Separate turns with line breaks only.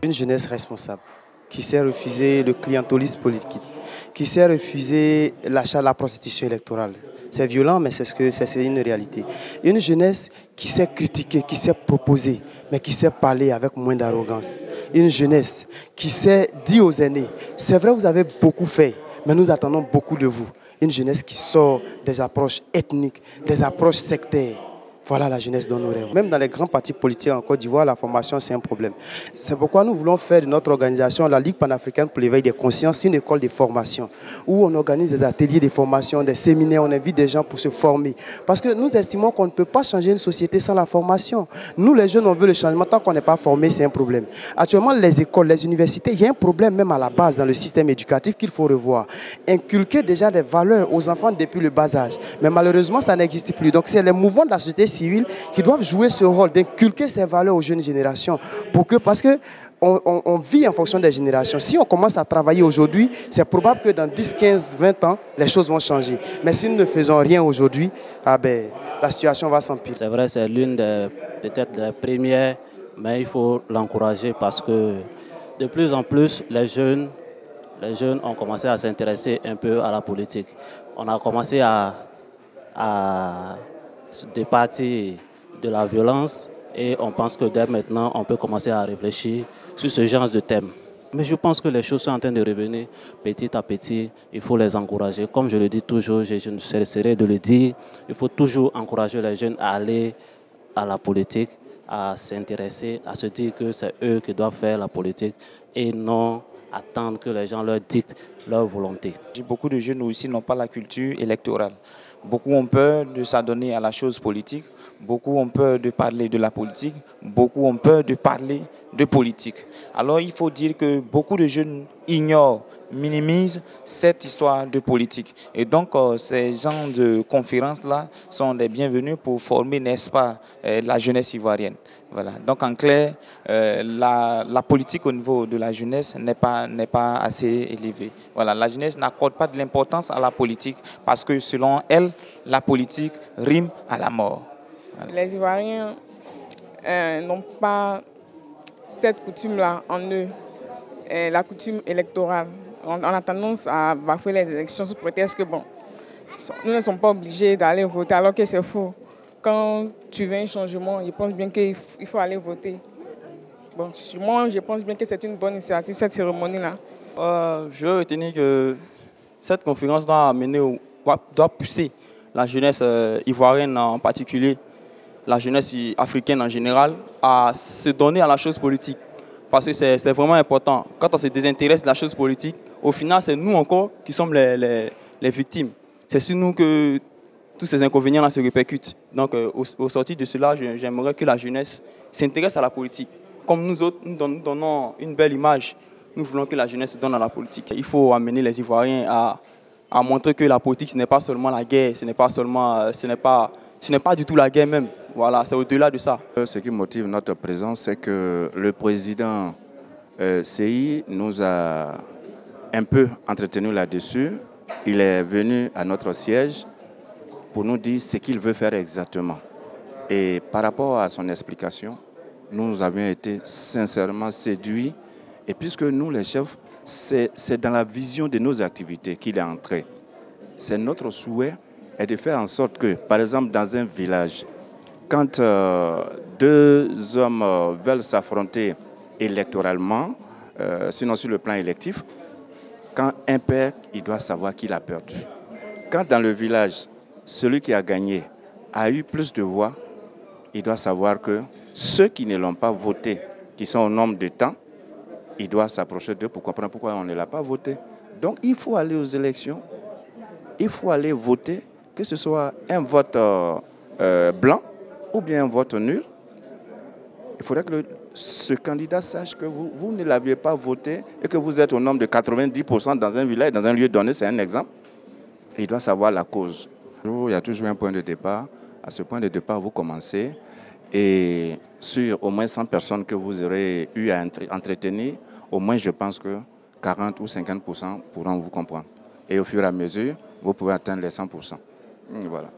Une jeunesse responsable qui sait refuser le clientélisme politique, qui sait refuser l'achat de la prostitution électorale. C'est violent, mais c'est une réalité. Une jeunesse qui sait critiquer, qui sait proposer, mais qui sait parler avec moins d'arrogance. Une jeunesse qui sait dire aux aînés, c'est vrai, vous avez beaucoup fait, mais nous attendons beaucoup de vous. Une jeunesse qui sort des approches ethniques, des approches sectaires. Voilà la jeunesse dont nous rêvons. Même dans les grands partis politiques en Côte d'Ivoire, la formation, c'est un problème. C'est pourquoi nous voulons faire de notre organisation, la Ligue panafricaine pour l'éveil des consciences, une école de formation où on organise des ateliers de formation, des séminaires, on invite des gens pour se former. Parce que nous estimons qu'on ne peut pas changer une société sans la formation. Nous, les jeunes, on veut le changement. Tant qu'on n'est pas formé, c'est un problème. Actuellement, les écoles, les universités, il y a un problème même à la base dans le système éducatif qu'il faut revoir. Inculquer déjà des valeurs aux enfants depuis le bas âge. Mais malheureusement, ça n'existe plus. Donc, c'est les mouvements de la société civile qui doivent jouer ce rôle d'inculquer ces valeurs aux jeunes générations. Parce que on vit en fonction des générations. Si on commence à travailler aujourd'hui, c'est probable que dans 10, 15, 20 ans, les choses vont changer. Mais si nous ne faisons rien aujourd'hui, la situation va s'empirer.
C'est vrai, c'est l'une des peut-être des premières, mais il faut l'encourager parce que de plus en plus, les jeunes ont commencé à s'intéresser un peu à la politique. On a commencé à se départir de la violence et on pense que dès maintenant, on peut commencer à réfléchir sur ce genre de thème. Mais je pense que les choses sont en train de revenir petit à petit. Il faut les encourager. Comme je le dis toujours, je ne cesserai de le dire, il faut toujours encourager les jeunes à aller à la politique, à s'intéresser, à se dire que c'est eux qui doivent faire la politique et non attendre que les gens leur dictent leur volonté.
Beaucoup de jeunes aussi n'ont pas la culture électorale. Beaucoup ont peur de s'adonner à la chose politique, beaucoup ont peur de parler de la politique, beaucoup ont peur de parler de politique. Alors il faut dire que beaucoup de jeunes ignorent, minimisent cette histoire de politique. Et donc ces genres de conférences-là sont les bienvenus pour former, n'est-ce pas, la jeunesse ivoirienne. Voilà. Donc en clair, la politique au niveau de la jeunesse n'est pas assez élevée. Voilà. La jeunesse n'accorde pas de l'importance à la politique parce que selon elle, la politique rime à la mort.
Voilà. Les Ivoiriens n'ont pas cette coutume-là en eux, la coutume électorale. On a tendance à bafouer les élections sous prétexte que bon, nous ne sommes pas obligés d'aller voter alors que c'est faux. Quand tu veux un changement, je pense bien qu'il faut aller voter. Bon, moi, je pense bien que c'est une bonne initiative, cette cérémonie-là.
Je veux retenir que cette conférence doit pousser la jeunesse ivoirienne en particulier, la jeunesse africaine en général, à se donner à la chose politique. Parce que c'est vraiment important. Quand on se désintéresse de la chose politique, au final, c'est nous encore qui sommes les victimes. C'est sur nous que tous ces inconvénients-là se répercutent. Donc, au sortir de cela, j'aimerais que la jeunesse s'intéresse à la politique. Comme nous autres, nous donnons une belle image, nous voulons que la jeunesse se donne à la politique. Il faut amener les Ivoiriens à montrer que la politique, ce n'est pas seulement la guerre, ce n'est pas du tout la guerre même. Voilà, c'est au-delà de ça.
Ce qui motive notre présence, c'est que le président CI nous a un peu entretenu là-dessus. Il est venu à notre siège pour nous dire ce qu'il veut faire exactement. Et par rapport à son explication, nous avions été sincèrement séduits. Et puisque nous, les chefs, c'est dans la vision de nos activités qu'il est entré. C'est notre souhait est de faire en sorte que, par exemple, dans un village, quand deux hommes veulent s'affronter électoralement, sinon sur le plan électif, quand un perd, il doit savoir qu'il a perdu. Quand dans le village, celui qui a gagné a eu plus de voix, il doit savoir que ceux qui ne l'ont pas voté, qui sont au nombre de temps, il doit s'approcher d'eux pour comprendre pourquoi on ne l'a pas voté. Donc il faut aller aux élections, il faut aller voter, que ce soit un vote blanc ou bien un vote nul. Il faudrait que ce candidat sache que vous ne l'aviez pas voté et que vous êtes au nombre de 90% dans un village, dans un lieu donné, c'est un exemple. Et il doit savoir la cause. Il y a toujours un point de départ. À ce point de départ, vous commencez. Et sur au moins 100 personnes que vous aurez eu à entretenir, au moins je pense que 40 ou 50% pourront vous comprendre. Et au fur et à mesure, vous pouvez atteindre les 100%. Voilà.